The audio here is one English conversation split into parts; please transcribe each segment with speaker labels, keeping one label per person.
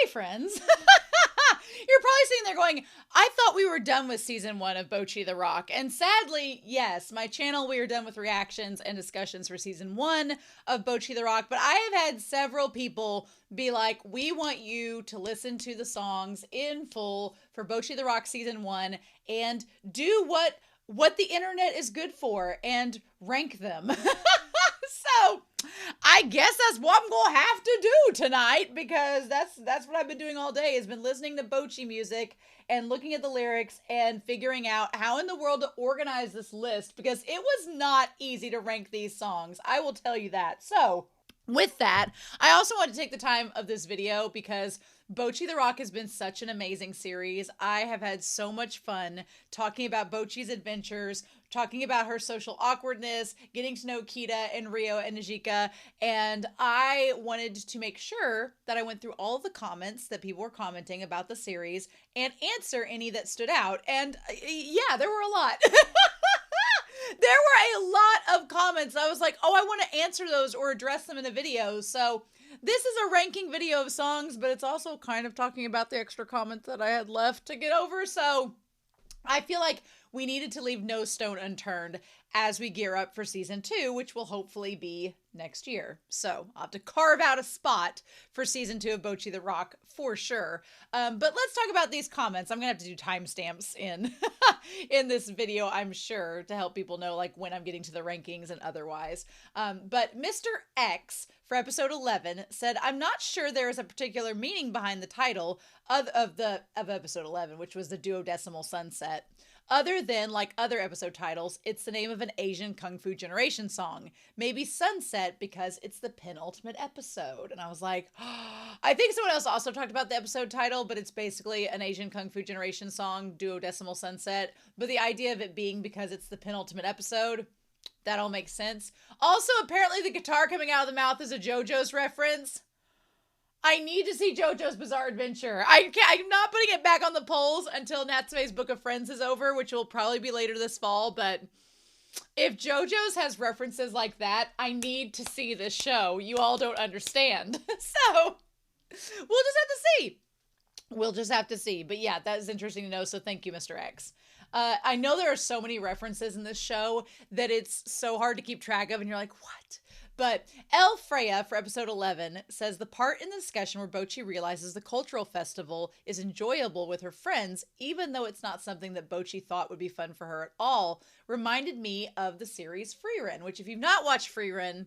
Speaker 1: Hey, friends. You're probably sitting there going, I thought we were done with season 1 of Bochi the Rock. And sadly, yes, my channel, we are done with reactions and discussions for season 1 of Bochi the Rock. But I have had several people be like, we want you to listen to the songs in full for Bochi the Rock season 1 and do what the internet is good for and rank them. So I guess that's what I'm gonna have to do tonight, because that's what I've been doing all day, has been listening to Bochi music and looking at the lyrics and figuring out how in the world to organize this list, because it was not easy to rank these songs. I will tell you that. So with that, I also want to take the time of this video because Bochi the Rock has been such an amazing series. I have had so much fun talking about Bochi's adventures, talking about her social awkwardness, getting to know Kita and Rio and Najika, and I wanted to make sure that I went through all of the comments that people were commenting about the series and answer any that stood out. And yeah, there were a lot. There were a lot of comments. I was like, oh, I want to answer those or address them in a video. So this is a ranking video of songs, but it's also kind of talking about the extra comments that I had left to get over. So I feel like we needed to leave no stone unturned as we gear up for season 2, which will hopefully be next year. So I'll have to carve out a spot for season 2 of Bochi the Rock for sure. But let's talk about these comments. I'm gonna have to do timestamps in in this video, I'm sure, to help people know like when I'm getting to the rankings and otherwise. But Mr. X for episode 11 said, I'm not sure there is a particular meaning behind the title of episode 11, which was the duodecimal sunset. Other than, like other episode titles, it's the name of an Asian Kung Fu Generation song. Maybe Sunset because it's the penultimate episode. And I was like, oh. I think someone else also talked about the episode title, but it's basically an Asian Kung Fu Generation song, duodecimal sunset. But the idea of it being because it's the penultimate episode, that all makes sense. Also, apparently the guitar coming out of the mouth is a JoJo's reference. I need to see JoJo's Bizarre Adventure. I'm not putting it back on the polls until Natsume's Book of Friends is over, which will probably be later this fall. But if JoJo's has references like that, I need to see this show. You all don't understand. So we'll just have to see. We'll just have to see. But yeah, that is interesting to know. So thank you, Mr. X. I know there are so many references in this show that it's so hard to keep track of. And you're like, what? But El Freya for episode 11 says the part in the discussion where Bochi realizes the cultural festival is enjoyable with her friends, even though it's not something that Bochi thought would be fun for her at all, reminded me of the series Freerun, which if you've not watched Freerun,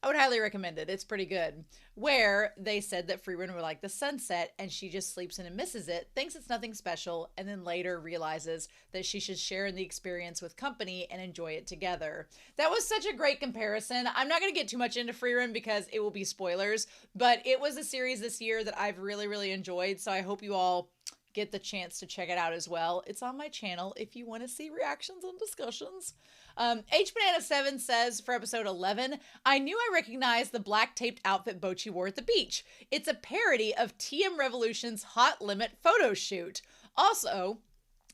Speaker 1: I would highly recommend it. It's pretty good. Where they said that Freerun were like the sunset and she just sleeps in and misses it, thinks it's nothing special, and then later realizes that she should share in the experience with company and enjoy it together. That was such a great comparison. I'm not going to get too much into Freerun because it will be spoilers, but it was a series this year that I've really, really enjoyed, so I hope you all get the chance to check it out as well. It's on my channel if you want to see reactions and discussions. HBanana7 says for episode 11, I knew I recognized the black taped outfit Bochi wore at the beach. It's a parody of TM Revolution's Hot Limit photo shoot. Also,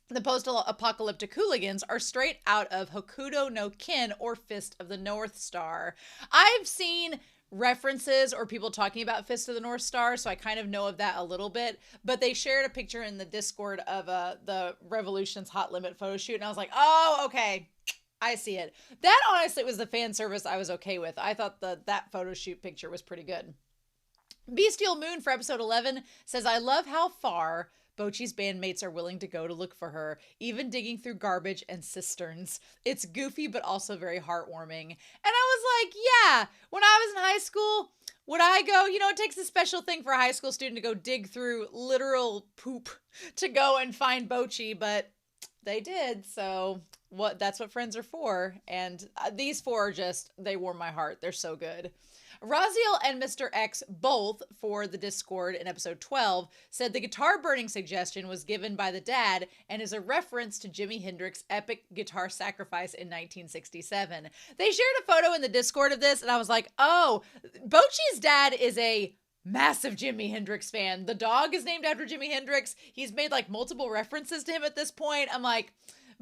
Speaker 1: the post-apocalyptic hooligans are straight out of Hokuto no Ken or Fist of the North Star. I've seen references or people talking about Fist of the North Star, so I kind of know of that a little bit, but they shared a picture in the Discord of the Revolution's Hot Limit photo shoot, and I was like, oh, okay, I see it. That honestly was the fan service I was okay with. I thought that photo shoot picture was pretty good. Bestial Moon for episode 11 says, I love how far Bochi's bandmates are willing to go to look for her, even digging through garbage and cisterns. It's goofy, but also very heartwarming. And I was like, yeah, when I was in high school, would I go, it takes a special thing for a high school student to go dig through literal poop to go and find Bochi, but they did. So that's what friends are for. And these four are just, they warm my heart. They're so good. Raziel and Mr. X, both for the Discord in episode 12, said the guitar burning suggestion was given by the dad and is a reference to Jimi Hendrix's epic guitar sacrifice in 1967. They shared a photo in the Discord of this, and I was like, oh, Bochi's dad is a massive Jimi Hendrix fan. The dog is named after Jimi Hendrix. He's made like multiple references to him at this point. I'm like,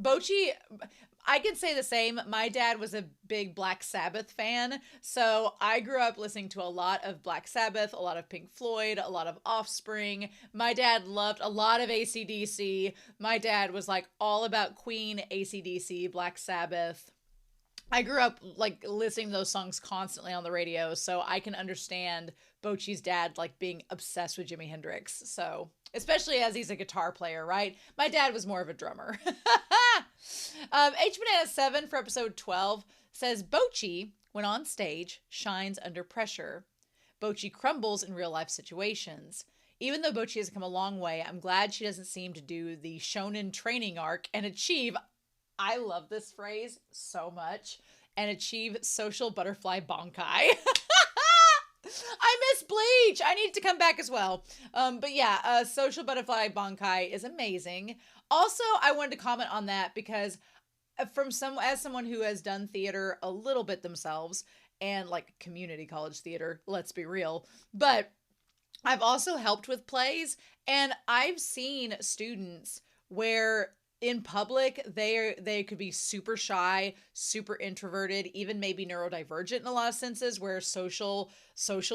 Speaker 1: Bochi, I can say the same. My dad was a big Black Sabbath fan, so I grew up listening to a lot of Black Sabbath, a lot of Pink Floyd, a lot of Offspring. My dad loved a lot of AC/DC. My dad was like all about Queen, AC/DC, Black Sabbath. I grew up like listening to those songs constantly on the radio, so I can understand Bochi's dad like being obsessed with Jimi Hendrix. So, especially as he's a guitar player, right? My dad was more of a drummer. H Banana 7 for episode 12 says Bochi, when on stage, shines under pressure. Bochi crumbles in real life situations. Even though Bochi has come a long way, I'm glad she doesn't seem to do the shonen training arc and achieve, I love this phrase so much, and achieve social butterfly Bonkai. I miss Bleach. I need to come back as well. But yeah, social butterfly Bonkai is amazing. Also, I wanted to comment on that because as someone who has done theater a little bit themselves and like community college theater, let's be real, but I've also helped with plays, and I've seen students where in public they could be super shy, super introverted, even maybe neurodivergent in a lot of senses, where social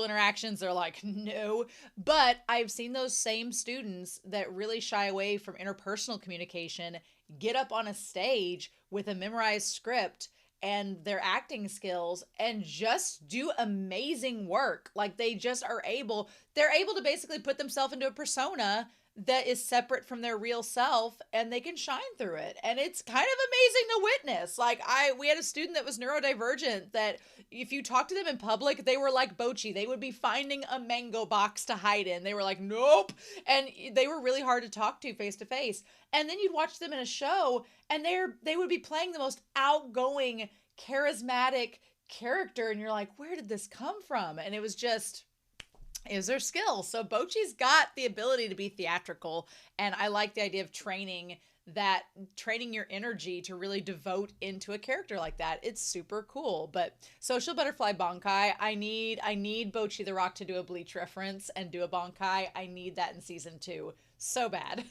Speaker 1: interactions are like no. But I've seen those same students that really shy away from interpersonal communication get up on a stage with a memorized script and their acting skills and just do amazing work. Like they're able to basically put themselves into a persona that is separate from their real self, and they can shine through it. And it's kind of amazing to witness. Like we had a student that was neurodivergent that if you talk to them in public, they were like Bochi. They would be finding a mango box to hide in. They were like, nope. And they were really hard to talk to face to face. And then you'd watch them in a show and they would be playing the most outgoing, charismatic character. And you're like, where did this come from? And it was their skill. So Bochi's got the ability to be theatrical, and I like the idea of training your energy to really devote into a character like that. It's super cool. But social butterfly Bonkai, I need Bochi the Rock to do a Bleach reference and do a Bonkai. I need that in season 2 so bad.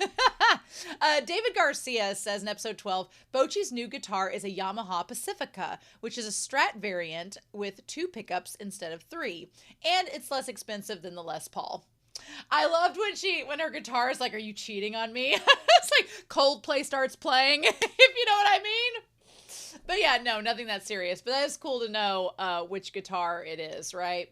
Speaker 1: David Garcia says in episode 12, Bochi's new guitar is a Yamaha Pacifica, which is a Strat variant with 2 pickups instead of 3, and it's less expensive than the Les Paul. I loved when her guitar is like, are you cheating on me? It's like Coldplay starts playing, if you know what I mean. But yeah, no, nothing that serious. But that is cool to know which guitar it is, right?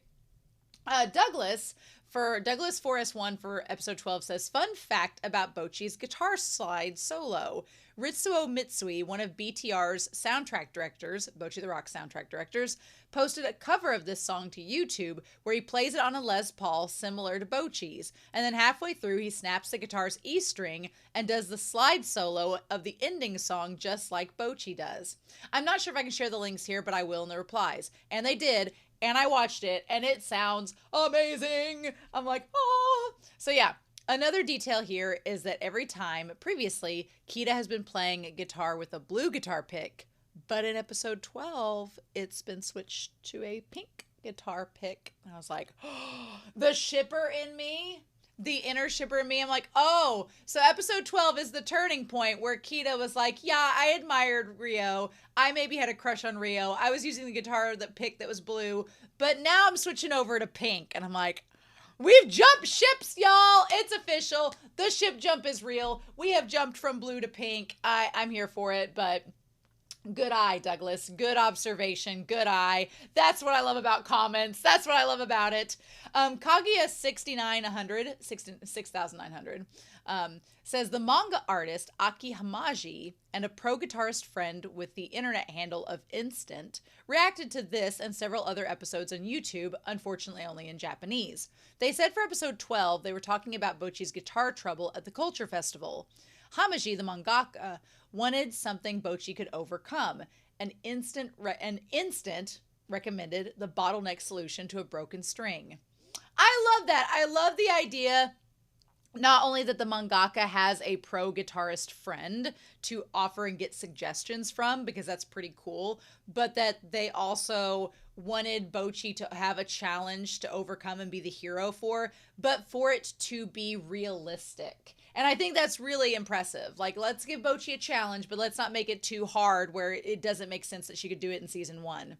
Speaker 1: Douglas Forest 1 for episode 12 says, fun fact about Bochi's guitar slide solo. Ritsuo Mitsui, one of BTR's soundtrack directors, Bochi the Rock soundtrack directors, posted a cover of this song to YouTube where he plays it on a Les Paul similar to Bochi's. And then halfway through, he snaps the guitar's E string and does the slide solo of the ending song just like Bochi does. I'm not sure if I can share the links here, but I will in the replies. And they did. And I watched it, and it sounds amazing. I'm like, oh. So yeah, another detail here is that every time previously, Kita has been playing guitar with a blue guitar pick, but in episode 12, it's been switched to a pink guitar pick. And I was like, oh, the shipper in me, the inner shipper in me, I'm like, oh, so episode 12 is the turning point where Kita was like, yeah, I admired Rio. I maybe had a crush on Rio. I was using the guitar that was blue, but now I'm switching over to pink. And I'm like, we've jumped ships, y'all. It's official. The ship jump is real. We have jumped from blue to pink. I'm here for it, but good eye, Douglas. Good observation. Good eye. That's what I love about comments. That's what I love about it. Kaguya 6900 says the manga artist Aki Hamaji and a pro guitarist friend with the internet handle of Instant reacted to this and several other episodes on YouTube, unfortunately only in Japanese. They said for episode 12 they were talking about Bochi's guitar trouble at the Culture Festival. Hamaji, the mangaka, wanted something Bochi could overcome. An instant recommended the bottleneck solution to a broken string. I love that. I love the idea not only that the mangaka has a pro guitarist friend to offer and get suggestions from, because that's pretty cool, but that they also wanted Bochi to have a challenge to overcome and be the hero for, but for it to be realistic. And I think that's really impressive. Like, let's give Bochi a challenge, but let's not make it too hard where it doesn't make sense that she could do it in season one.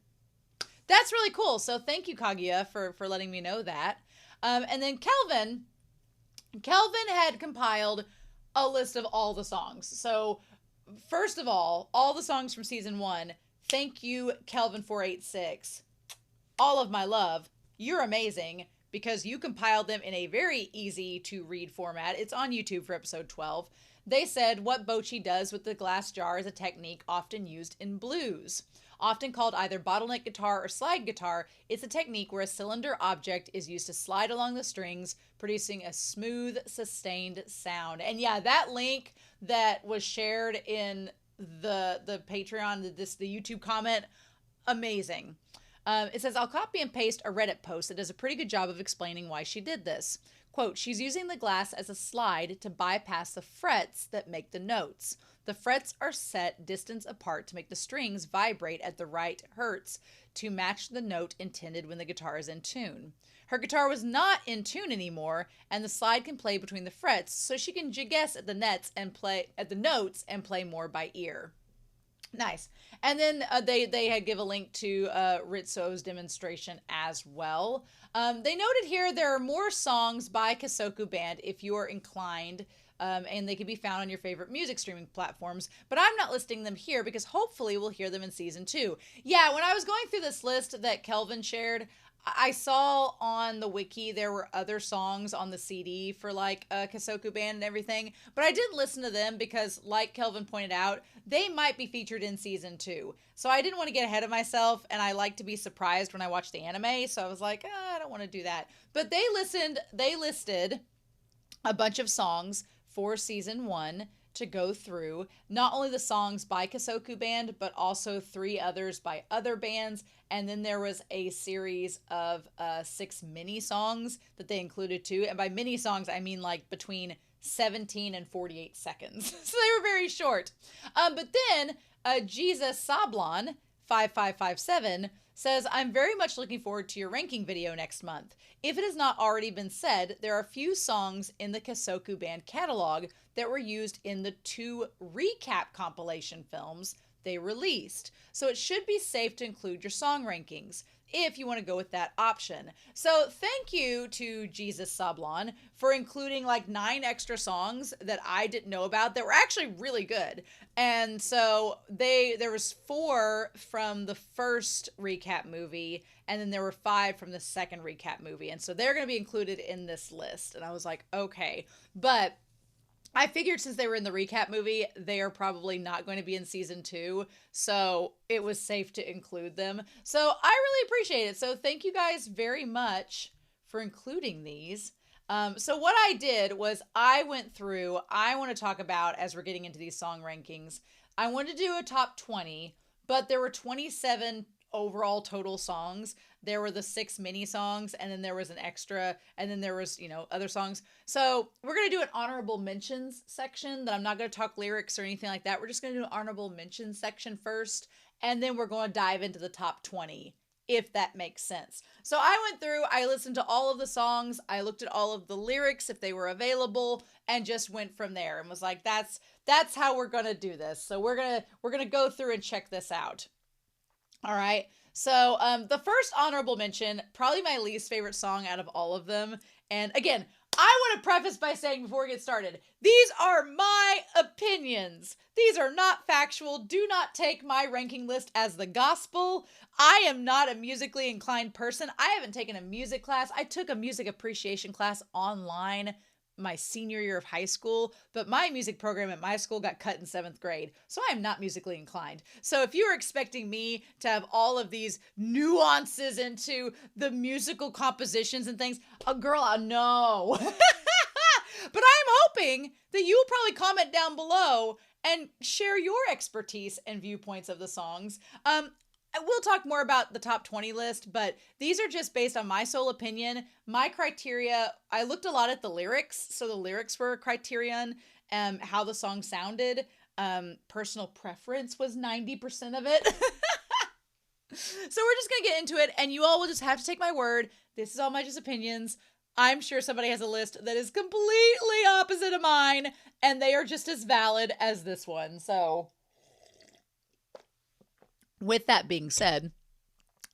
Speaker 1: That's really cool. So thank you, Kaguya, for letting me know that. And then Kelvin had compiled a list of all the songs. So, first of all the songs from season one. Thank you, Kelvin486. All of my love. You're amazing because you compiled them in a very easy to read format. It's on YouTube for episode 12. They said what Bochi does with the glass jar is a technique often used in blues. Often called either bottleneck guitar or slide guitar, it's a technique where a cylinder object is used to slide along the strings, producing a smooth, sustained sound. And yeah, that link that was shared in the Patreon, the YouTube comment, amazing. It says, I'll copy and paste a Reddit post that does a pretty good job of explaining why she did this. Quote, she's using the glass as a slide to bypass the frets that make the notes. The frets are set distance apart to make the strings vibrate at the right hertz to match the note intended when the guitar is in tune. Her guitar was not in tune anymore, and the slide can play between the frets, so she can guess at the notes and play more by ear. Nice. And then they had give a link to Ritsuo's demonstration as well. They noted here there are more songs by Kasoku Band if you are inclined, and they can be found on your favorite music streaming platforms. But I'm not listing them here because hopefully we'll hear them in season 2. Yeah, when I was going through this list that Kelvin shared, I saw on the wiki there were other songs on the CD for like Kasoku Band and everything, but I didn't listen to them because, like Kelvin pointed out, they might be featured in season 2. So I didn't want to get ahead of myself, and I like to be surprised when I watch the anime, so I was like, I don't want to do that. But they listed a bunch of songs for season 1 to go through, not only the songs by Kasoku Band, but also 3 others by other bands. And then there was a series of 6 mini songs that they included too. And by mini songs, I mean like between 17 and 48 seconds. So they were very short. But then Jesus Sablon 5557 says, I'm very much looking forward to your ranking video next month. If it has not already been said, there are a few songs in the Kasoku Band catalog that were used in the 2 recap compilation films they released. So it should be safe to include your song rankings if you want to go with that option. So thank you to Jesus Sablon for including like 9 extra songs that I didn't know about that were actually really good. And so there was 4 from the first recap movie, and then there were 5 from the second recap movie. And so they're going to be included in this list. And I was like, okay. But I figured since they were in the recap movie, they are probably not going to be in season 2. So it was safe to include them. So I really appreciate it. So thank you guys very much for including these. So what I did was I went through, I want to talk about, as we're getting into these song rankings, I wanted to do a top 20, but there were 27 overall total songs. There were the 6 mini songs, and then there was an extra, and then there was, other songs. So we're going to do an honorable mentions section that I'm not going to talk lyrics or anything like that. We're just going to do an honorable mentions section first, and then we're going to dive into the top 20, if that makes sense. So I went through, I listened to all of the songs, I looked at all of the lyrics if they were available, and just went from there and was like, that's how we're going to do this. So we're going to go through and check this out. All right. So the first honorable mention, probably my least favorite song out of all of them. And again, I want to preface by saying before we get started, these are my opinions. These are not factual. Do not take my ranking list as the gospel. I am not a musically inclined person. I haven't taken a music class. I took a music appreciation class online my senior year of high school, but my music program at my school got cut in 7th grade, so I am not musically inclined. So if you were expecting me to have all of these nuances into the musical compositions and things, girl, no. But I'm hoping that you'll probably comment down below and share your expertise and viewpoints of the songs. we'll talk more about the top 20 list, but these are just based on my sole opinion. My criteria, I looked a lot at the lyrics. So the lyrics were a criterion, how the song sounded. Personal preference was 90% of it. So we're just going to get into it, and you all will just have to take my word. This is all my just opinions. I'm sure somebody has a list that is completely opposite of mine, and they are just as valid as this one. So with that being said,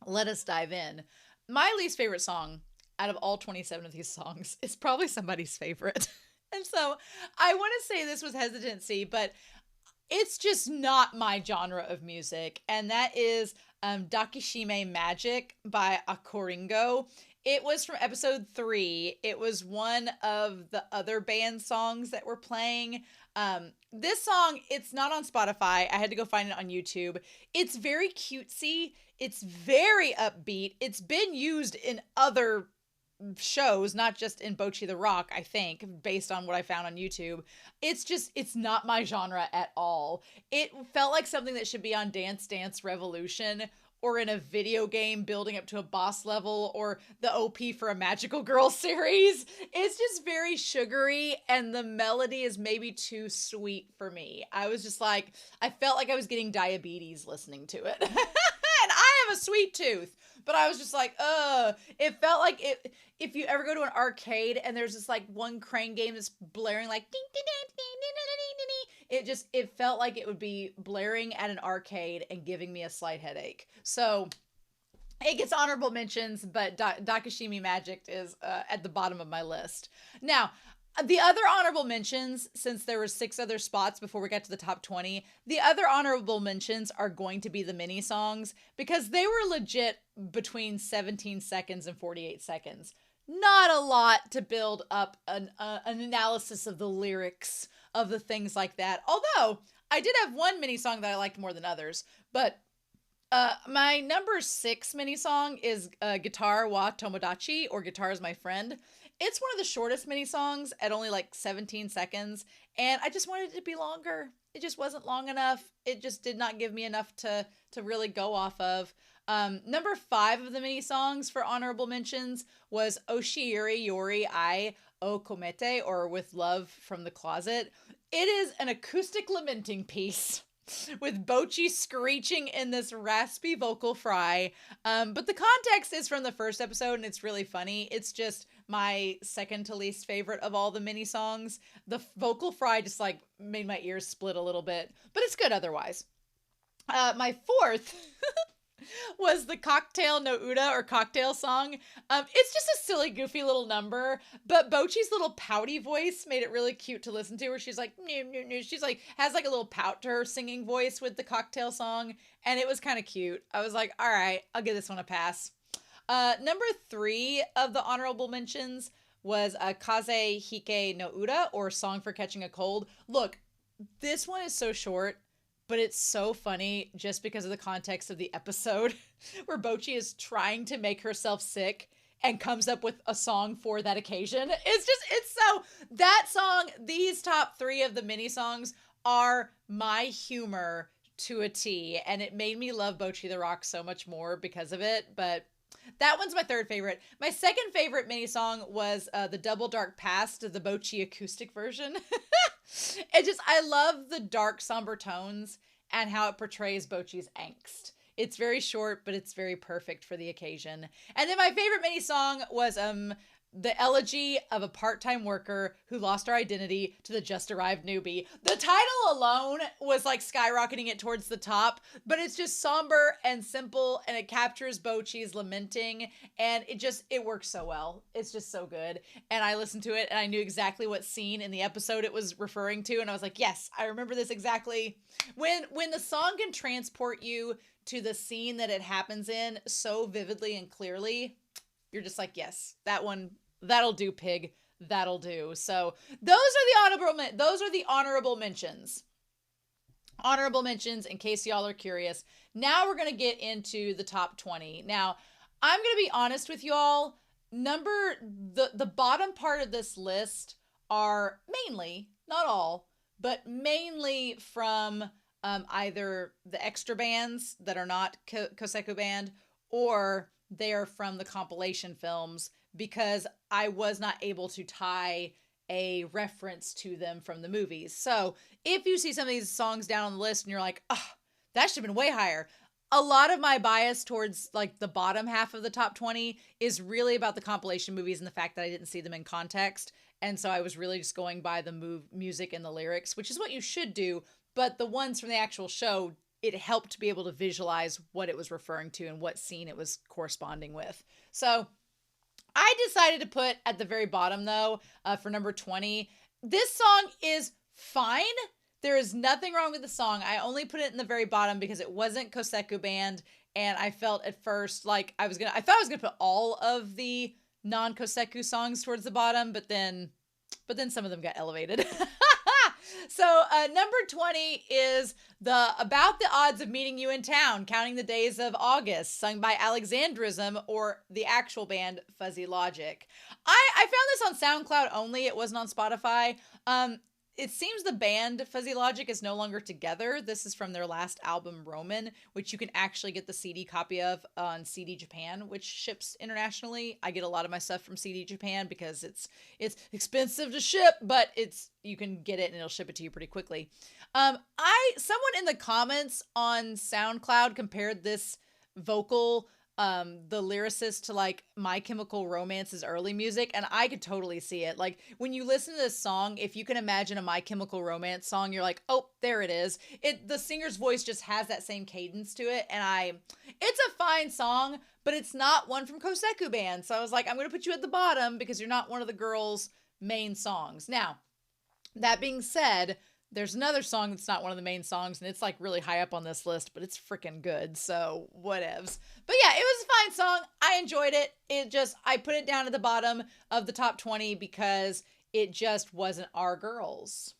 Speaker 1: let us dive in. My least favorite song out of all 27 of these songs is probably somebody's favorite. And so I want to say this with hesitancy, but it's just not my genre of music. And that is Dakishime Magic by Akoringo. It was from episode 3. It was one of the other band songs that were playing. This song, it's not on Spotify. I had to go find it on YouTube. It's very cutesy. It's very upbeat. It's been used in other shows, not just in Bochi the Rock, I think, based on what I found on YouTube. It's not my genre at all. It felt like something that should be on Dance Dance Revolution or in a video game building up to a boss level or the OP for a Magical Girl series. It's just very sugary and the melody is maybe too sweet for me. I was just like, I felt like I was getting diabetes listening to it. And I have a sweet tooth. But I was just like, it felt like it. If you ever go to an arcade and there's this like one crane game that's blaring like, it felt like it would be blaring at an arcade and giving me a slight headache. So it gets honorable mentions, but Dakishime Magic is at the bottom of my list. Now, the other honorable mentions, since there were 6 other spots before we got to the top 20, the other honorable mentions are going to be the mini songs because they were legit between 17 seconds and 48 seconds. Not a lot to build up an analysis of the lyrics of the things like that. Although I did have one mini song that I liked more than others, but my number 6 mini song is Guitar wa Tomodachi, or Guitar is My Friend. It's one of the shortest mini songs at only like 17 seconds, and I just wanted it to be longer. It just wasn't long enough. It just did not give me enough to really go off of. Number 5 of the mini songs for honorable mentions was Oshiiri Yori Ai O Komete, or With Love from the Closet. It is an acoustic lamenting piece with Bochi screeching in this raspy vocal fry. But the context is from the first episode, and it's really funny. It's just my second to least favorite of all the mini songs. The vocal fry just like made my ears split a little bit, but it's good otherwise. My 4th was the Cocktail no Uda, or Cocktail song. It's just a silly, goofy little number, but Bochi's little pouty voice made it really cute to listen to, where she's like, she's like, has like a little pout to her singing voice with the Cocktail song, and it was kind of cute. I was like, all right, I'll give this one a pass. Number 3 of the honorable mentions was Kaze Hike no Uda, or Song for Catching a Cold. Look, this one is so short, but it's so funny just because of the context of the episode where Bochi is trying to make herself sick and comes up with a song for that occasion. That song, these top 3 of the mini songs are my humor to a T, and it made me love Bochi the Rock so much more because of it, but that one's my 3rd favorite. My 2nd favorite mini song was the Double Dark Past, the Bochi acoustic version. I love the dark, somber tones and how it portrays Bochi's angst. It's very short, but it's very perfect for the occasion. And then my favorite mini song was the elegy of a part-time worker who lost her identity to the just arrived newbie. The title alone was like skyrocketing it towards the top, but it's just somber and simple, and it captures Bochi's lamenting, and it works so well. It's just so good. And I listened to it and I knew exactly what scene in the episode it was referring to, and I was like, yes, I remember this exactly. When the song can transport you to the scene that it happens in so vividly and clearly, you're just like, yes, that one, that'll do, pig. That'll do. So those are the honorable mentions. Honorable mentions, in case y'all are curious. Now we're going to get into the top 20. Now, I'm going to be honest with y'all. The bottom part of this list are mainly, not all, but mainly from either the extra bands that are not Koseku band, or they are from the compilation films, because I was not able to tie a reference to them from the movies. So if you see some of these songs down on the list and you're like, oh, that should have been way higher. A lot of my bias towards like the bottom half of the top 20 is really about the compilation movies and the fact that I didn't see them in context. And so I was really just going by the music and the lyrics, which is what you should do. But the ones from the actual show, it helped to be able to visualize what it was referring to and what scene it was corresponding with. So I decided to put at the very bottom, though, for number 20. This song is fine. There is nothing wrong with the song. I only put it in the very bottom because it wasn't Koseku band, and I felt at first like I thought I was gonna put all of the non-Koseku songs towards the bottom, but then some of them got elevated. So number 20 is the About the Odds of Meeting You in Town, Counting the Days of August, sung by Alexandrism, or the actual band Fuzzy Logic. I found this on SoundCloud only. It wasn't on Spotify. It seems the band Fuzzy Logic is no longer together. This is from their last album, Roman, which you can actually get the CD copy of on CD Japan, which ships internationally. I get a lot of my stuff from CD Japan because it's expensive to ship, but you can get it and it'll ship it to you pretty quickly. Someone in the comments on SoundCloud compared this vocal, the lyricist, to like My Chemical Romance's early music, and I could totally see it. Like when you listen to this song, if you can imagine a My Chemical Romance song, you're like, oh, there it is. The singer's voice just has that same cadence to it, and it's a fine song, but it's not one from Koseku band. So I was like, I'm gonna put you at the bottom because you're not one of the girls' main songs. Now, that being said, there's another song that's not one of the main songs, and it's like really high up on this list, but it's freaking good, so whatevs. But yeah, it was a fine song. I enjoyed it. I put it down at the bottom of the top 20 because it just wasn't our girls.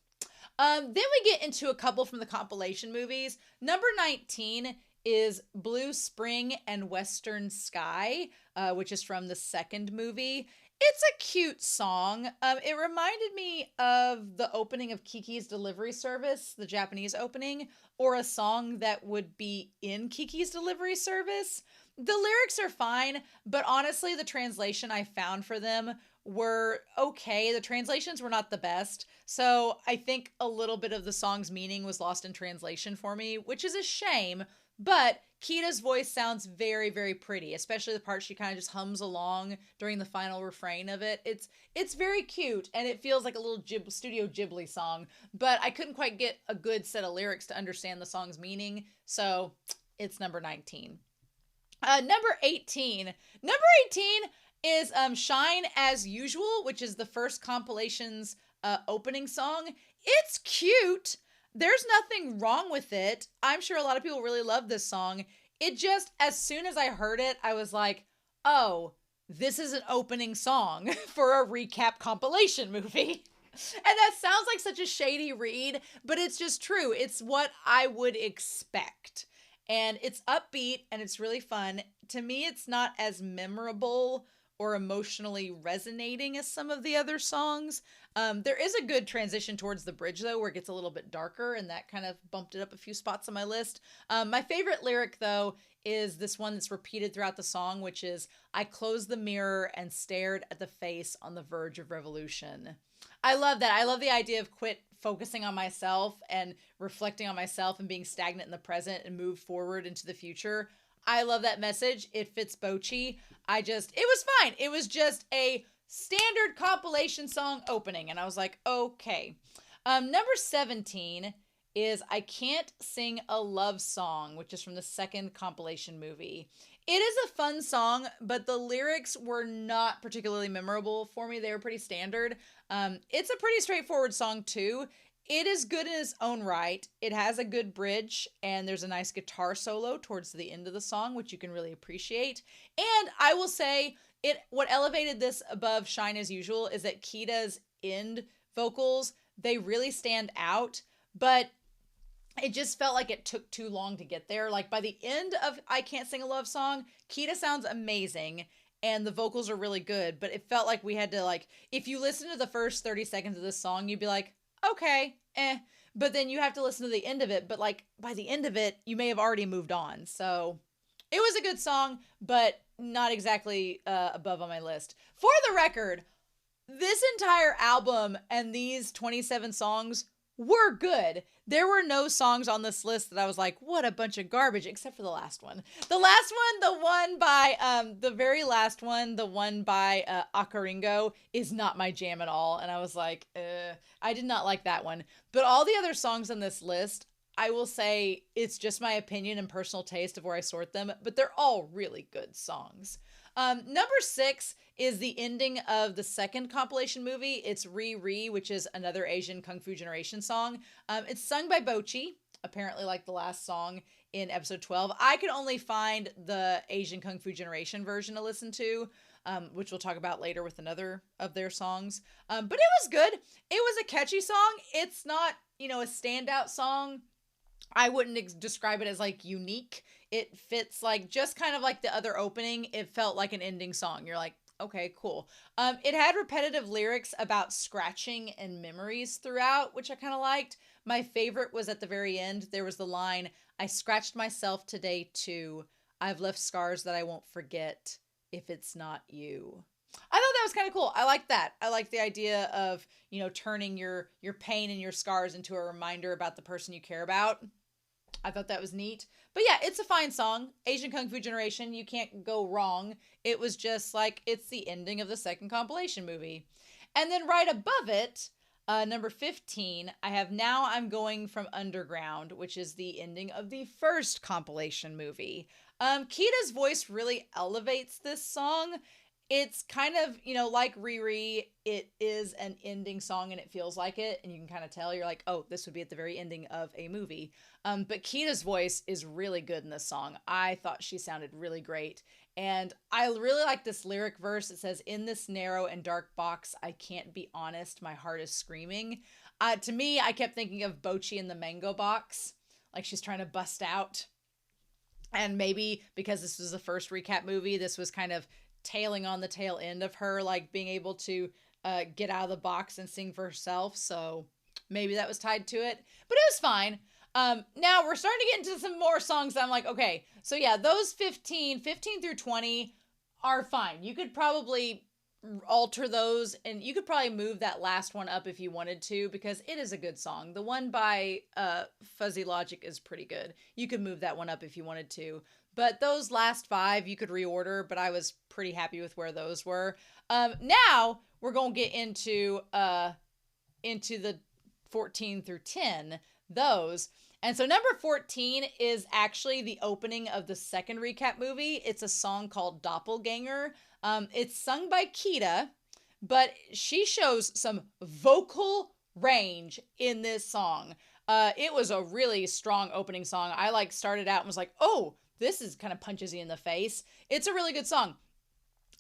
Speaker 1: Then we get into a couple from the compilation movies. Number 19 is Blue Spring and Western Sky, which is from the second movie. It's a cute song. It reminded me of the opening of Kiki's Delivery Service, the Japanese opening, or a song that would be in Kiki's Delivery Service. The lyrics are fine, but honestly, the translation I found for them were okay. The translations were not the best, so I think a little bit of the song's meaning was lost in translation for me, which is a shame, but Kita's voice sounds very, very pretty, especially the part she kind of just hums along during the final refrain of it. It's very cute, and it feels like a little Studio Ghibli song, but I couldn't quite get a good set of lyrics to understand the song's meaning, so it's number 19. Number 18. Number 18 is Shine As Usual, which is the first compilation's opening song. It's cute. There's nothing wrong with it. I'm sure a lot of people really love this song. It just, as soon as I heard it, I was like, oh, this is an opening song for a recap compilation movie. And that sounds like such a shady read, but it's just true. It's what I would expect. And it's upbeat and it's really fun. To me, it's not as memorable or emotionally resonating as some of the other songs. There is a good transition towards the bridge, though, where it gets a little bit darker, and that kind of bumped it up a few spots on my list. My favorite lyric, though, is this one that's repeated throughout the song, which is, I closed the mirror and stared at the face on the verge of revolution. I love that. I love the idea of quit focusing on myself and reflecting on myself and being stagnant in the present and move forward into the future. I love that message. It fits Bochi. It was fine. It was just a standard compilation song opening. And I was like, okay. Number 17 is I Can't Sing a Love Song, which is from the second compilation movie. It is a fun song, but the lyrics were not particularly memorable for me. They were pretty standard. It's a pretty straightforward song, too. It is good in its own right. It has a good bridge, and there's a nice guitar solo towards the end of the song, which you can really appreciate. And I will say, what elevated this above Shine As Usual is that Kita's end vocals, they really stand out, but it just felt like it took too long to get there. Like by the end of I Can't Sing a Love Song, Kita sounds amazing, and the vocals are really good, but it felt like we had to if you listen to the first 30 seconds of this song, you'd be like, okay, but then you have to listen to the end of it. But like by the end of it, you may have already moved on. So it was a good song, but not exactly above on my list. For the record, this entire album and these 27 songs were good. There were no songs on this list that I was like, what a bunch of garbage, except for the last one. The last one, the one by, the very last one, the one by Akaringo, is not my jam at all. And I was like, I did not like that one. But all the other songs on this list, I will say it's just my opinion and personal taste of where I sort them, but they're all really good songs. Number 6 is the ending of the second compilation movie. It's Re Re, which is another Asian Kung Fu Generation song. It's sung by Bochi, apparently like the last song in episode 12. I could only find the Asian Kung Fu Generation version to listen to, which we'll talk about later with another of their songs. But it was good. It was a catchy song. It's not, a standout song. I wouldn't describe it as like unique. It fits like just kind of like the other opening. It felt like an ending song. You're like, okay, cool. It had repetitive lyrics about scratching and memories throughout, which I kind of liked. My favorite was at the very end. There was the line, I scratched myself today too. I've left scars that I won't forget if it's not you. I thought that was kind of cool. I like that. I like the idea of, turning your pain and your scars into a reminder about the person you care about. I thought that was neat. But yeah, it's a fine song. Asian Kung Fu Generation, you can't go wrong. It was just like, it's the ending of the second compilation movie. And then right above it, number 15, I have Now I'm Going From Underground, which is the ending of the first compilation movie. Kita's voice really elevates this song. It's kind of, like Riri, it is an ending song and it feels like it. And you can kind of tell, you're like, oh, this would be at the very ending of a movie. But Kita's voice is really good in this song. I thought she sounded really great. And I really like this lyric verse. It says, in this narrow and dark box, I can't be honest. My heart is screaming. To me, I kept thinking of Bochi in the mango box. Like she's trying to bust out. And maybe because this was the first recap movie, this was kind of tailing on the tail end of her, like being able to get out of the box and sing for herself. So maybe that was tied to it, but it was fine. Now we're starting to get into some more songs that I'm like, okay, so yeah, those 15 through 20 are fine. You could probably alter those and you could probably move that last one up if you wanted to, because it is a good song. The one by Fuzzy Logic is pretty good. You could move that one up if you wanted to. But those last 5 you could reorder, but I was pretty happy with where those were. Now we're going to get into the 14 through 10, those. And so number 14 is actually the opening of the second recap movie. It's a song called Doppelganger. It's sung by Kita, but she shows some vocal range in this song. It was a really strong opening song. I started out and was like, oh, this is kind of punches you in the face. It's a really good song.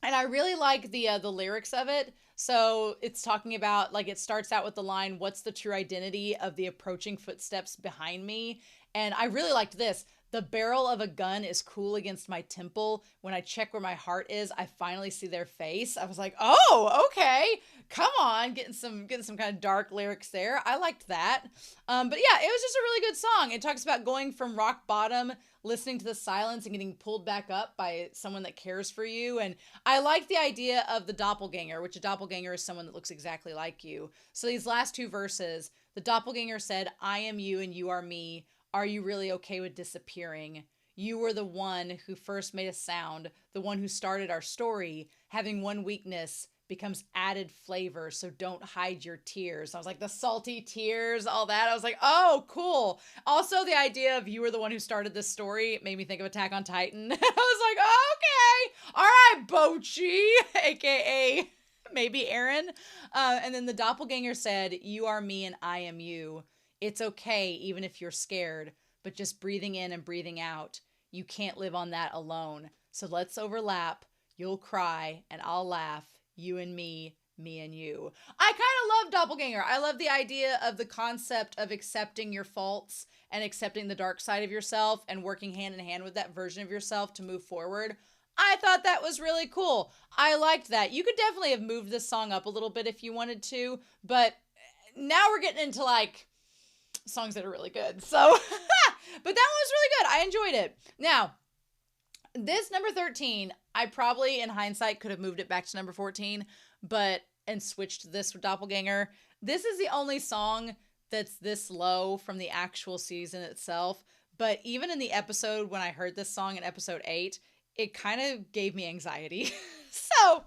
Speaker 1: And I really like the lyrics of it. So it's talking about, like, it starts out with the line, what's the true identity of the approaching footsteps behind me? And I really liked this. The barrel of a gun is cool against my temple. When I check where my heart is, I finally see their face. I was like, oh, okay. Come on. Getting some kind of dark lyrics there. I liked that. But yeah, it was just a really good song. It talks about going from rock bottom, listening to the silence and getting pulled back up by someone that cares for you. And I like the idea of the doppelganger, which a doppelganger is someone that looks exactly like you. So these last 2 verses, the doppelganger said, I am you and you are me. Are you really okay with disappearing? You were the one who first made a sound, the one who started our story. Having one weakness becomes added flavor, so don't hide your tears. I was like, the salty tears, all that. I was like, oh, cool. Also, the idea of you were the one who started this story made me think of Attack on Titan. I was like, okay, all right, Bochi, aka maybe Eren. And then the doppelganger said, you are me and I am you. It's okay, even if you're scared, but just breathing in and breathing out. You can't live on that alone. So let's overlap. You'll cry and I'll laugh. You and me and you. I kind of love Doppelganger. I love the idea of the concept of accepting your faults and accepting the dark side of yourself and working hand in hand with that version of yourself to move forward. I thought that was really cool. I liked that. You could definitely have moved this song up a little bit if you wanted to, but now we're getting into like songs that are really good. So, but that one was really good. I enjoyed it. Now, this number 13, I probably, in hindsight, could have moved it back to number 14, and switched this with Doppelganger. This is the only song that's this low from the actual season itself. But even in the episode, when I heard this song in episode 8, it kind of gave me anxiety. So,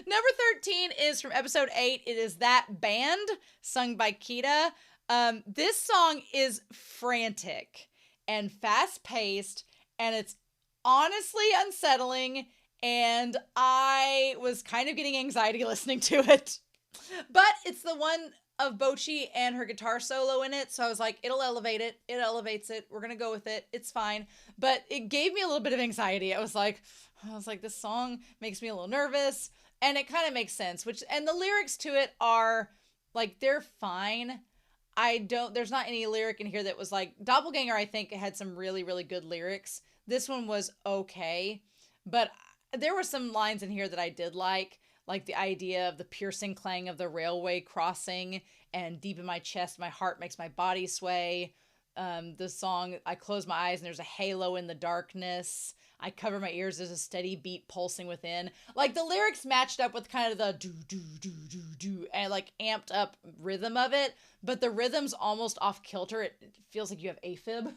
Speaker 1: number 13 is from episode 8. It is That Band, sung by Kita. This song is frantic and fast-paced, and it's honestly unsettling, and I was kind of getting anxiety listening to it. But it's the one of Bochi and her guitar solo in it, so I was like, it'll elevate it. It elevates it. We're gonna go with it. It's fine. But it gave me a little bit of anxiety. I was like, this song makes me a little nervous, and it kind of makes sense. And the lyrics to it are like, they're fine. There's not any lyric in here that was like, Doppelganger, I think, had some really, really good lyrics. This one was okay, but there were some lines in here that I did like the idea of the piercing clang of the railway crossing, and deep in my chest, my heart makes my body sway. The song, I close my eyes and there's a halo in the darkness. I cover my ears, there's a steady beat pulsing within. Like, the lyrics matched up with kind of the do, do, do, do, do, and like amped up rhythm of it, but the rhythm's almost off kilter. It feels like you have AFib.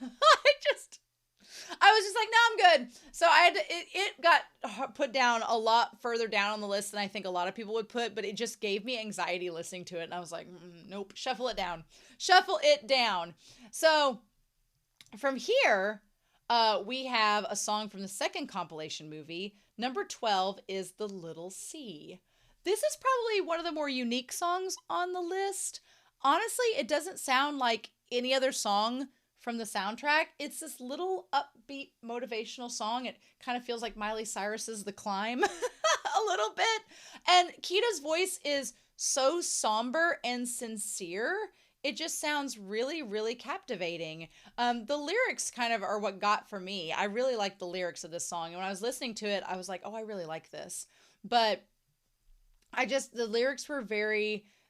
Speaker 1: I was just like, no, I'm good. So it got put down a lot further down on the list than I think a lot of people would put, but it just gave me anxiety listening to it. And I was like, nope, shuffle it down. Shuffle it down. So from here, we have a song from the second compilation movie. Number 12 is The Little Sea. This is probably one of the more unique songs on the list. Honestly, it doesn't sound like any other song from the soundtrack. It's this little upbeat motivational song. It kind of feels like Miley Cyrus's The Climb a little bit. And Kita's voice is so somber and sincere. It just sounds really, really captivating. The lyrics kind of are what got for me. I really like the lyrics of this song. And when I was listening to it, I was like, oh, I really like this. But the lyrics were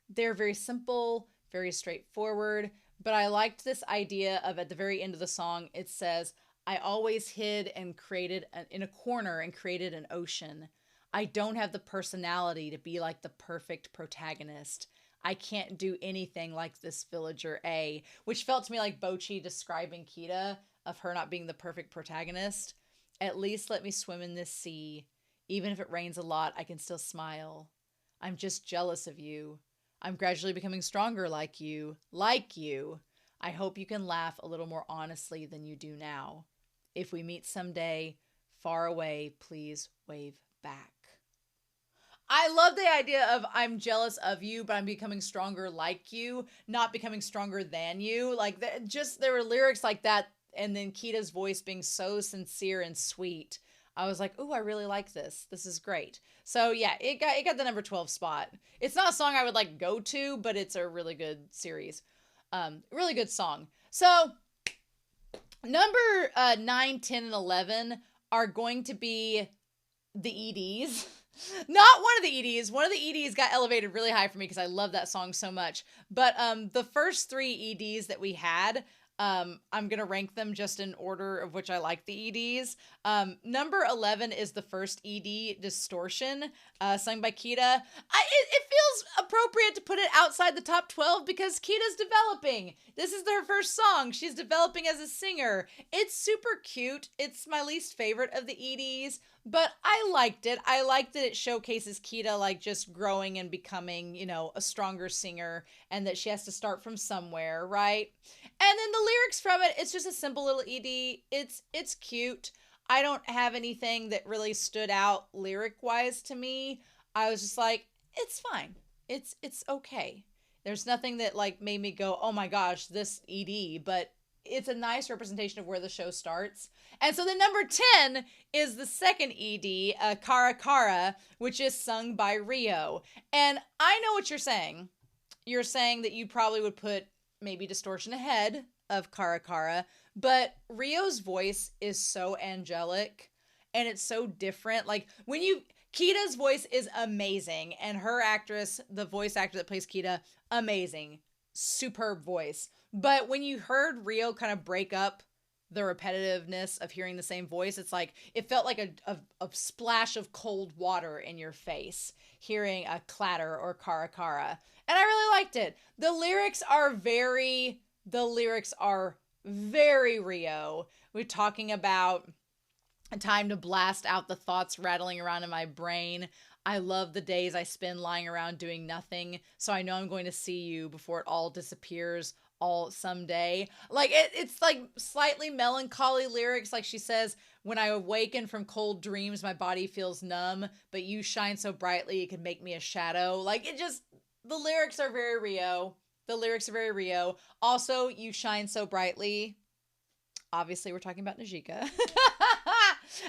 Speaker 1: they're very simple, very straightforward. But I liked this idea of, at the very end of the song, it says, I always hid and created in a corner and created an ocean. I don't have the personality to be like the perfect protagonist. I can't do anything like this villager A, which felt to me like Bochi describing Kita, of her not being the perfect protagonist. At least let me swim in this sea. Even if it rains a lot, I can still smile. I'm just jealous of you. I'm gradually becoming stronger like you. I hope you can laugh a little more honestly than you do now. If we meet someday, far away, please wave back. I love the idea of, I'm jealous of you, but I'm becoming stronger like you, not becoming stronger than you. Like, there were lyrics like that, and then Kita's voice being so sincere and sweet. I was like, ooh, I really like this. This is great. So yeah, it got the number 12 spot. It's not a song I would like go to, but it's a really good series. Really good song. So number 9, 10, and 11 are going to be the EDs. Not one of the EDs. One of the EDs got elevated really high for me because I love that song so much. But the first 3 EDs that we had, I'm going to rank them just in order of which I like the EDs. Number 11 is the first ED, Distortion, sung by Kita. It feels appropriate to put it outside the top 12 because Kita's developing. This is their first song. She's developing as a singer. It's super cute. It's my least favorite of the EDs, but I liked it. I liked that it showcases Kita like just growing and becoming, a stronger singer, and that she has to start from somewhere, right? And then the lyrics from it, it's just a simple little ED. It's cute. I don't have anything that really stood out lyric-wise to me. I was just like, it's fine. It's okay. There's nothing that like made me go, oh my gosh, this ED, but it's a nice representation of where the show starts. And so the number 10 is the second ED, Cara Cara, which is sung by Rio. And I know what you're saying. You're saying that you probably would put maybe Distortion ahead of Cara Cara, but Rio's voice is so angelic and it's so different. Like Kita's voice is amazing, and her actress, the voice actor that plays Kita, amazing. superb voice. But when you heard Rio kind of break up the repetitiveness of hearing the same voice, it's like it felt like a splash of cold water in your face hearing a clatter or cara cara. And I really liked it. The lyrics are very Rio. We're talking about a time to blast out the thoughts rattling around in my brain. I love the days I spend lying around doing nothing, so I know I'm going to see you before it all disappears all someday. Like it's like slightly melancholy lyrics. Like she says, when I awaken from cold dreams, my body feels numb, but you shine so brightly it can make me a shadow. Like it just, the lyrics are very Rio. The lyrics are very Rio. Also, you shine so brightly. Obviously, we're talking about Najika.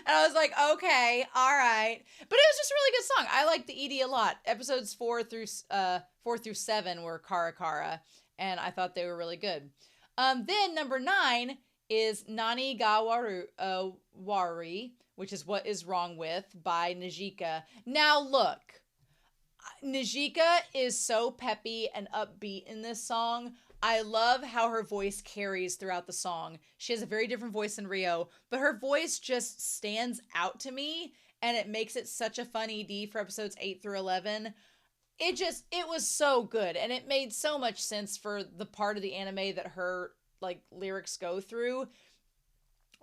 Speaker 1: And I was like, okay, all right. But it was just a really good song. I like the ED a lot. Episodes 4 through 7 were Kara Kara, and I thought they were really good. Then number 9 is Nani ga Wari, which is What Is Wrong With by Najika. Now look, Najika is so peppy and upbeat in this song. I love how her voice carries throughout the song. She has a very different voice than Rio, but her voice just stands out to me, and it makes it such a fun ED for episodes 8 through 11. It was so good, and it made so much sense for the part of the anime that her like lyrics go through.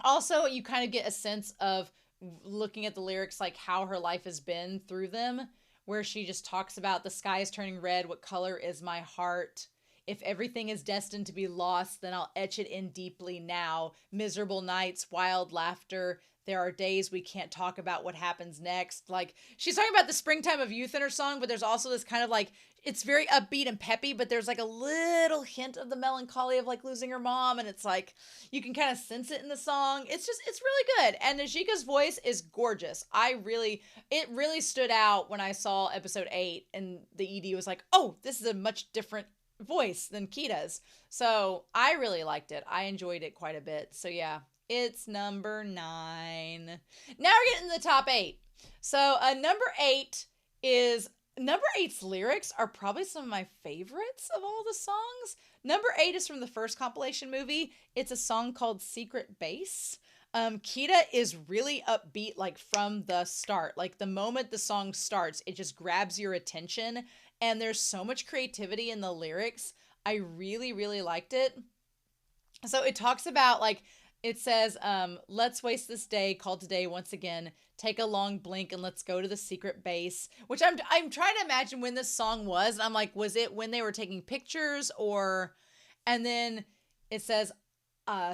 Speaker 1: Also, you kind of get a sense of looking at the lyrics, like how her life has been through them, where she just talks about the sky is turning red. What color is my heart? If everything is destined to be lost, then I'll etch it in deeply now. Miserable nights, wild laughter. There are days we can't talk about what happens next. Like, she's talking about the springtime of youth in her song, but there's also this kind of like, it's very upbeat and peppy, but there's like a little hint of the melancholy of like losing her mom. And it's like, you can kind of sense it in the song. It's really good. And Najika's voice is gorgeous. It really stood out when I saw episode 8 and the ED was like, oh, this is a much different voice than Kita's. So I really liked it. I enjoyed it quite a bit. So yeah, it's number 9. Now we're getting to the top 8. So number eight's lyrics are probably some of my favorites of all the songs. Number 8 is from the first compilation movie. It's a song called Secret Base. Kita is really upbeat, like from the start. Like the moment the song starts, it just grabs your attention. And there's so much creativity in the lyrics. I really, really liked it. So it talks about like, it says, let's waste this day called today once again. Take a long blink and let's go to the secret base. Which I'm trying to imagine when this song was. And I'm like, was it when they were taking pictures or... And then it says,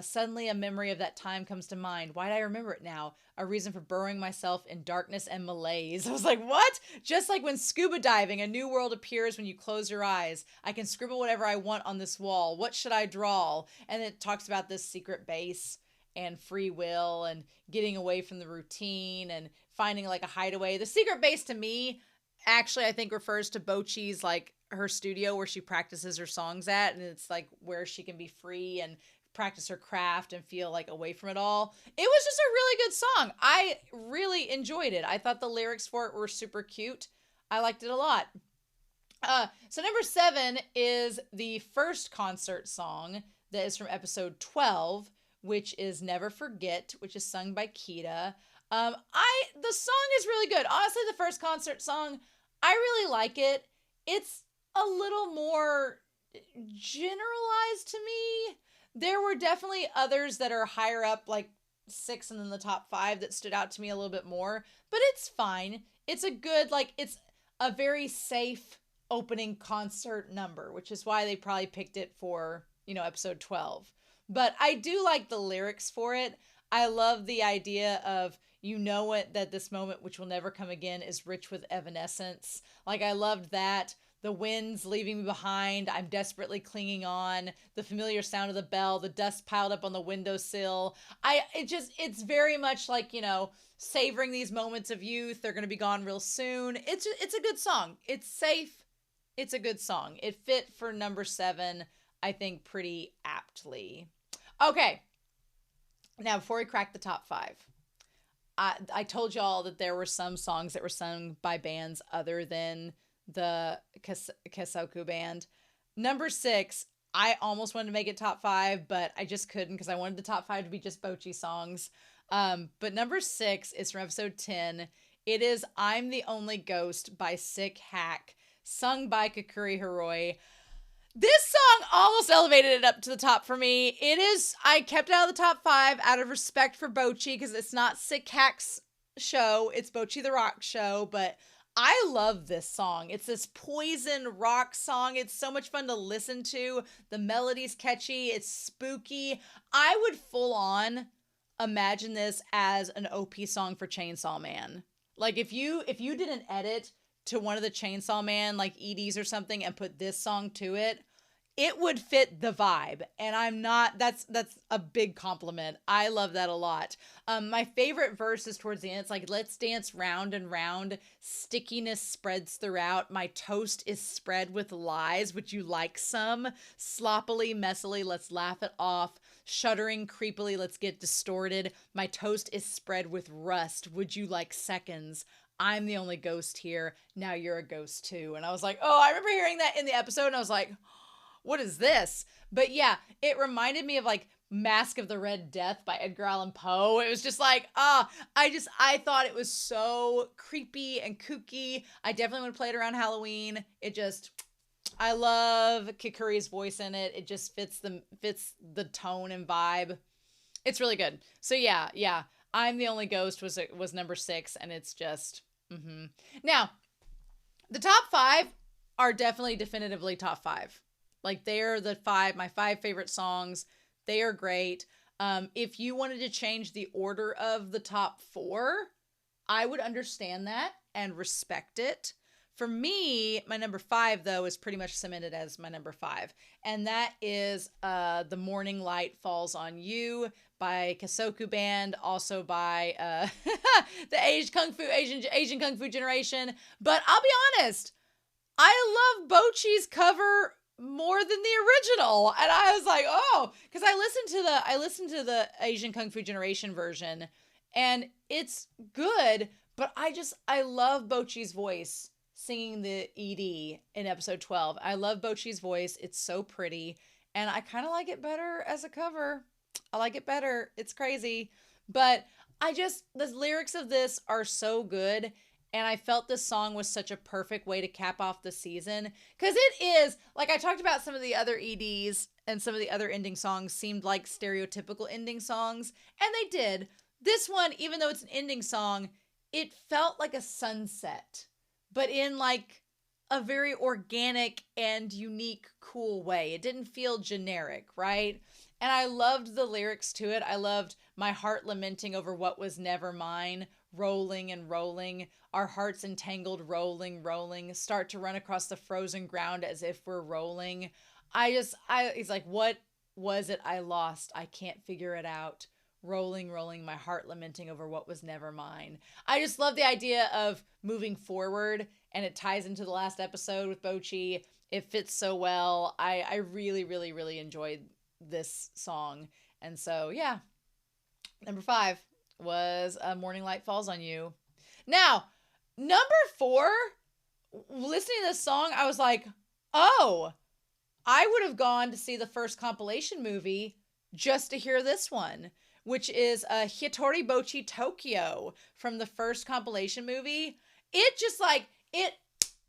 Speaker 1: suddenly a memory of that time comes to mind. Why do I remember it now? A reason for burrowing myself in darkness and malaise. I was like, what? Just like when scuba diving, a new world appears when you close your eyes. I can scribble whatever I want on this wall. What should I draw? And it talks about this secret base and free will and getting away from the routine and finding like a hideaway. The secret base to me, actually, I think refers to Bochi's like her studio where she practices her songs at. And it's like where she can be free and practice her craft and feel like away from it all. It was just a really good song. I really enjoyed it. I thought the lyrics for it were super cute. I liked it a lot. So number 7 is the first concert song that is from episode 12, which is Never Forget, which is sung by Kita. The song is really good. Honestly, the first concert song, I really like it. It's a little more generalized to me. There were definitely others that are higher up, like 6 and then the top 5 that stood out to me a little bit more, but it's fine. It's a good, like, it's a very safe opening concert number, which is why they probably picked it for, episode 12. But I do like the lyrics for it. I love the idea of, that this moment, which will never come again, is rich with evanescence. Like, I loved that. The wind's leaving me behind. I'm desperately clinging on. The familiar sound of the bell, the dust piled up on the windowsill. It's very much like, savoring these moments of youth. They're going to be gone real soon. It's a good song. It's safe. It's a good song. It fit for number 7, I think, pretty aptly. Okay. Now, before we crack the top 5, I told y'all that there were some songs that were sung by bands other than the Kesoku band. Number 6, I almost wanted to make it top 5, but I just couldn't because I wanted the top 5 to be just Bochi songs. But number 6 is from episode 10. It is I'm the Only Ghost by Sick Hack, sung by Kakuri Hiroi. This song almost elevated it up to the top for me. I kept it out of the top 5 out of respect for Bochi because it's not Sick Hack's show, it's Bochi the Rock show, but I love this song. It's this poison rock song. It's so much fun to listen to. The melody's catchy. It's spooky. I would full on imagine this as an OP song for Chainsaw Man. Like if you did an edit to one of the Chainsaw Man like EDs or something and put this song to it, it would fit the vibe. And I'm not, that's a big compliment. I love that a lot. My favorite verse is towards the end. It's like, let's dance round and round. Stickiness spreads throughout. My toast is spread with lies. Would you like some? Sloppily, messily, let's laugh it off. Shuddering creepily, let's get distorted. My toast is spread with rust. Would you like seconds? I'm the only ghost here. Now you're a ghost too. And I was like, oh, I remember hearing that in the episode and I was like, what is this? But yeah, it reminded me of like Mask of the Red Death by Edgar Allan Poe. It was just like, I thought it was so creepy and kooky. I definitely would play it around Halloween. I love Kikuri's voice in it. It just fits the tone and vibe. It's really good. So yeah. I'm the Only Ghost was number 6, and it's just, Now, the top 5 are definitively top 5. Like, they're my 5 favorite songs. They are great. If you wanted to change the order of the top 4, I would understand that and respect it. For me, my number 5, though, is pretty much cemented as my number 5. And that is The Morning Light Falls on You by Kasoku Band, also by the Asian Kung Fu generation. But I'll be honest, I love Bochi's cover more than the original. And I was like, oh, because I listened to the Asian Kung Fu generation version, and it's good, but I love Bochi's voice singing the ED in episode 12. I love Bochi's voice. It's so pretty, and I kind of like it better as a cover. I like it better. It's crazy, but the lyrics of this are so good. And I felt this song was such a perfect way to cap off the season. Because it is, like I talked about, some of the other EDs and some of the other ending songs seemed like stereotypical ending songs. And they did. This one, even though it's an ending song, it felt like a sunset. But in like a very organic and unique, cool way. It didn't feel generic, right? And I loved the lyrics to it. I loved my heart lamenting over what was never mine. Rolling and rolling, our hearts entangled, rolling, rolling, start to run across the frozen ground as if we're rolling. He's like, what was it I lost? I can't figure it out. Rolling, rolling, my heart lamenting over what was never mine. I just love the idea of moving forward, and it ties into the last episode with Bochi. It fits so well. I really, really, really enjoyed this song. And so, yeah, number 5 was Morning Light Falls on You. Now, number 4, listening to this song, I was like, oh, I would have gone to see the first compilation movie just to hear this one, which is Hitori Bochi Tokyo from the first compilation movie. It just it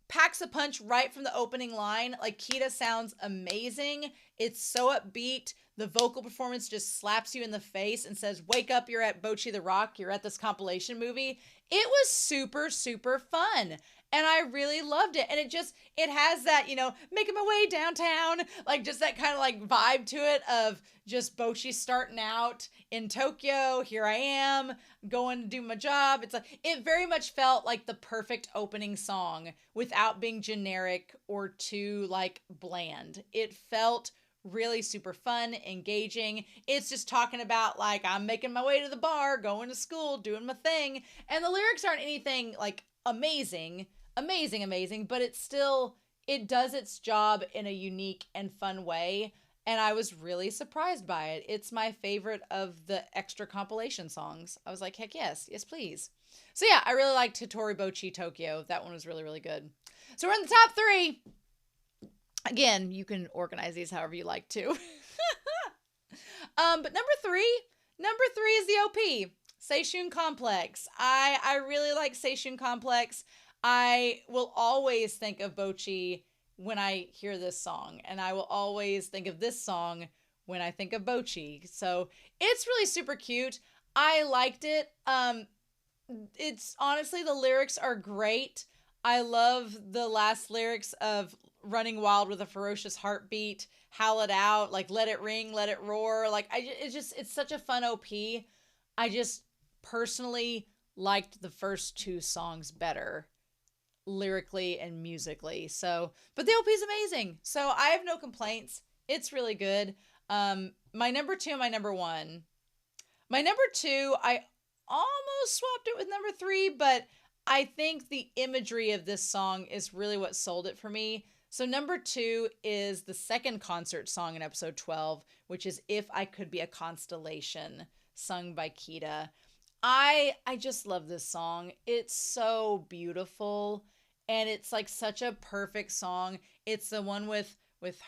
Speaker 1: packs a punch right from the opening line. Like, Kita sounds amazing. It's so upbeat. The vocal performance just slaps you in the face and says, wake up, you're at Bochi the Rock, you're at this compilation movie. It was super, super fun. And I really loved it. And it has that, making my way downtown, like just that kind of like vibe to it of just Bochi starting out in Tokyo. Here I am going to do my job. It very much felt like the perfect opening song without being generic or too like bland. It felt really super fun, engaging. It's just talking about like, I'm making my way to the bar, going to school, doing my thing. And the lyrics aren't anything like amazing, but it does its job in a unique and fun way. And I was really surprised by it. It's my favorite of the extra compilation songs. I was like, heck yes, please. So yeah, I really liked Hitori Bochi Tokyo. That one was really, really good. So we're in the top 3. Again, you can organize these however you like to. But number three is the OP, Seishun Complex. I really like Seishun Complex. I will always think of Bochi when I hear this song, and I will always think of this song when I think of Bochi. So it's really super cute. I liked it. It's honestly, the lyrics are great. I love the last lyrics of running wild with a ferocious heartbeat, howl it out, like let it ring, let it roar. Like it's such a fun OP. I just personally liked the first two songs better lyrically and musically. So, but the OP is amazing. So I have no complaints. It's really good. My number two, my number one. My number two, I almost swapped it with number three, but I think the imagery of this song is really what sold it for me. So number two is the second concert song in episode 12, which is If I Could Be a Constellation, sung by Kita. I just love this song. It's so beautiful, and it's like such a perfect song. It's the one with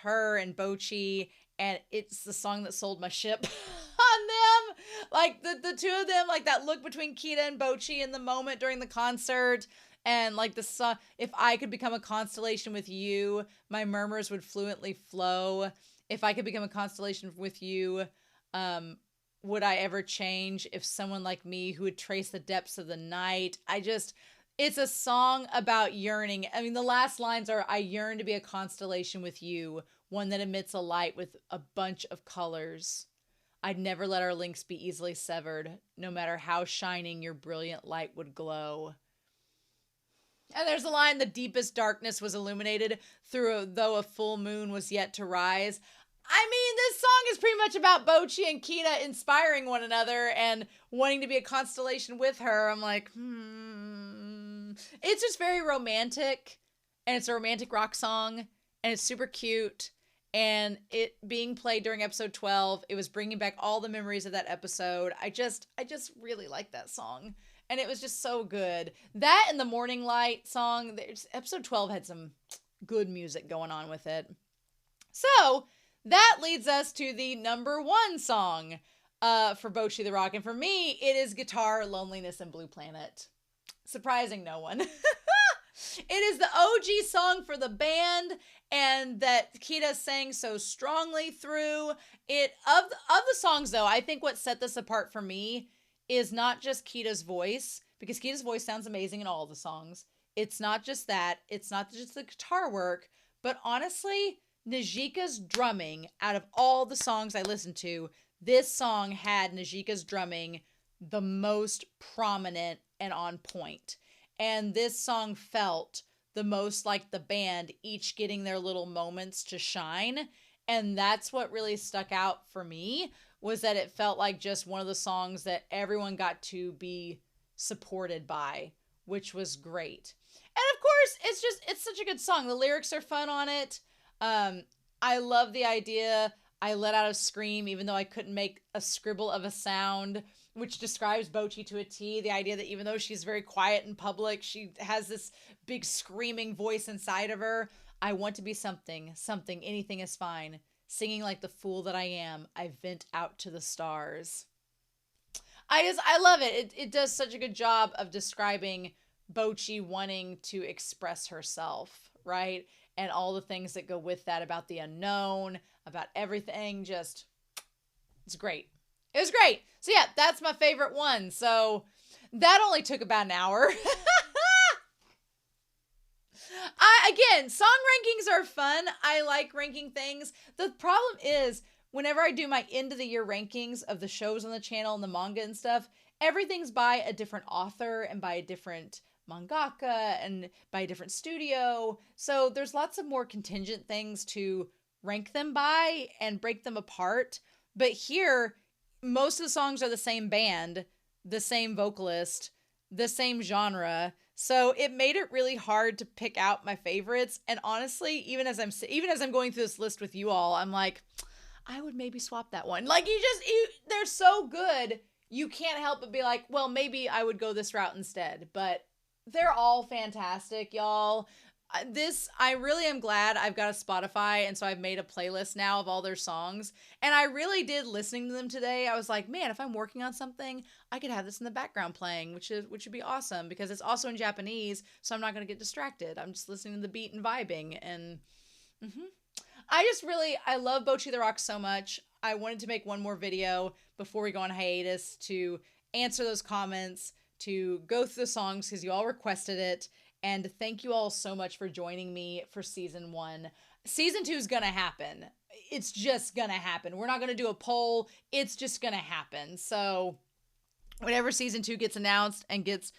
Speaker 1: her and Bochi, and it's the song that sold my ship on them. Like the two of them, like that look between Kita and Bochi in the moment during the concert. And like the song, if I could become a constellation with you, my murmurs would fluently flow. If I could become a constellation with you, would I ever change? If someone like me who would trace the depths of the night. It's a song about yearning. I mean, the last lines are, I yearn to be a constellation with you, one that emits a light with a bunch of colors. I'd never let our links be easily severed, no matter how shining your brilliant light would glow. And there's a line, the deepest darkness was illuminated though a full moon was yet to rise. I mean, this song is pretty much about Bochi and Kita inspiring one another and wanting to be a constellation with her. I'm like, It's just very romantic, and it's a romantic rock song, and it's super cute. And it being played during episode 12, it was bringing back all the memories of that episode. I just really like that song. And it was just so good. That and the Morning Light song, episode 12 had some good music going on with it. So that leads us to the number one song for Bochi the Rock. And for me, it is Guitar, Loneliness, and Blue Planet. Surprising no one. It is the OG song for the band, and that Kita sang so strongly through it. Of the songs, though, I think what set this apart for me is not just Kita's voice, because Kita's voice sounds amazing in all the songs. It's not just that. It's not just the guitar work, but honestly, Najika's drumming. Out of all the songs I listened to, this song had Najika's drumming the most prominent and on point. And this song felt the most like the band, each getting their little moments to shine. And that's what really stuck out for me, was that it felt like just one of the songs that everyone got to be supported by, which was great. And of course, it's such a good song. The lyrics are fun on it. I love the idea. I let out a scream, even though I couldn't make a scribble of a sound, which describes Bochi to a T. The idea that even though she's very quiet in public, she has this big screaming voice inside of her. I want to be something, anything is fine. Singing like the fool that I am, I vent out to the stars. I love it. It does such a good job of describing Bochi wanting to express herself, right? And all the things that go with that, about the unknown, about everything. Just, it's great. It was great. So yeah, that's my favorite one. So that only took about an hour. Again, song rankings are fun. I like ranking things. The problem is, whenever I do my end of the year rankings of the shows on the channel and the manga and stuff, everything's by a different author and by a different mangaka and by a different studio. So there's lots of more contingent things to rank them by and break them apart. But here, most of the songs are the same band, the same vocalist, the same genre. So it made it really hard to pick out my favorites. And honestly, even as I'm going through this list with you all, I'm like, I would maybe swap that one. Like, they're so good. You can't help but be like, well, maybe I would go this route instead. But they're all fantastic, y'all. I really am glad I've got a Spotify, and so I've made a playlist now of all their songs. And I really did, listening to them today, I was like, man, if I'm working on something, I could have this in the background playing, which would be awesome, because it's also in Japanese, so I'm not going to get distracted. I'm just listening to the beat and vibing. And I love Bochi the Rock so much. I wanted to make one more video before we go on hiatus to answer those comments, to go through the songs because you all requested it. And thank you all so much for joining me for season 1. Season 2 is going to happen. It's just going to happen. We're not going to do a poll. It's just going to happen. So whenever season 2 gets announced and gets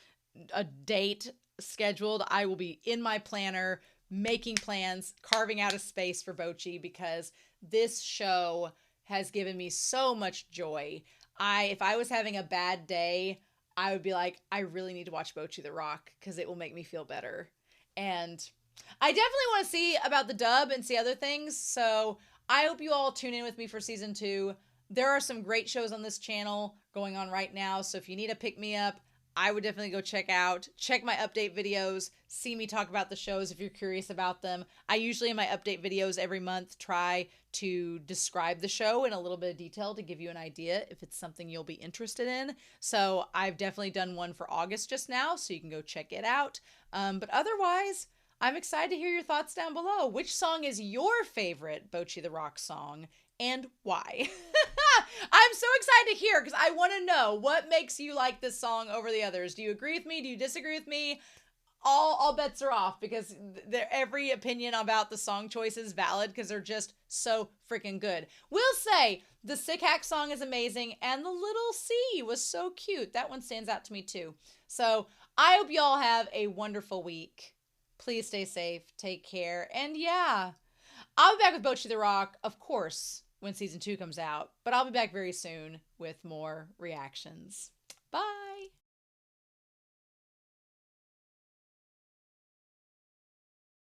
Speaker 1: a date scheduled, I will be in my planner making plans, carving out a space for Bochi, because this show has given me so much joy. If I was having a bad day, I would be like, I really need to watch Bocchi the Rock because it will make me feel better. And I definitely want to see about the dub and see other things. So I hope you all tune in with me for season 2. There are some great shows on this channel going on right now. So if you need a pick me up, I would definitely go check my update videos, see me talk about the shows if you're curious about them. I usually in my update videos every month try to describe the show in a little bit of detail to give you an idea if it's something you'll be interested in. So I've definitely done one for August just now, so you can go check it out. But otherwise, I'm excited to hear your thoughts down below. Which song is your favorite Bocchi the Rock song and why? I'm so excited to hear because I want to know what makes you like this song over the others. Do you agree with me? Do you disagree with me? All bets are off because every opinion about the song choice is valid because they're just so freaking good. We'll say the Sick Hack song is amazing and the Little C was so cute. That one stands out to me too. So I hope you all have a wonderful week. Please stay safe, take care, and yeah, I'll be back with Bocchi the Rock, of course, when season 2 comes out, but I'll be back very soon with more reactions. Bye!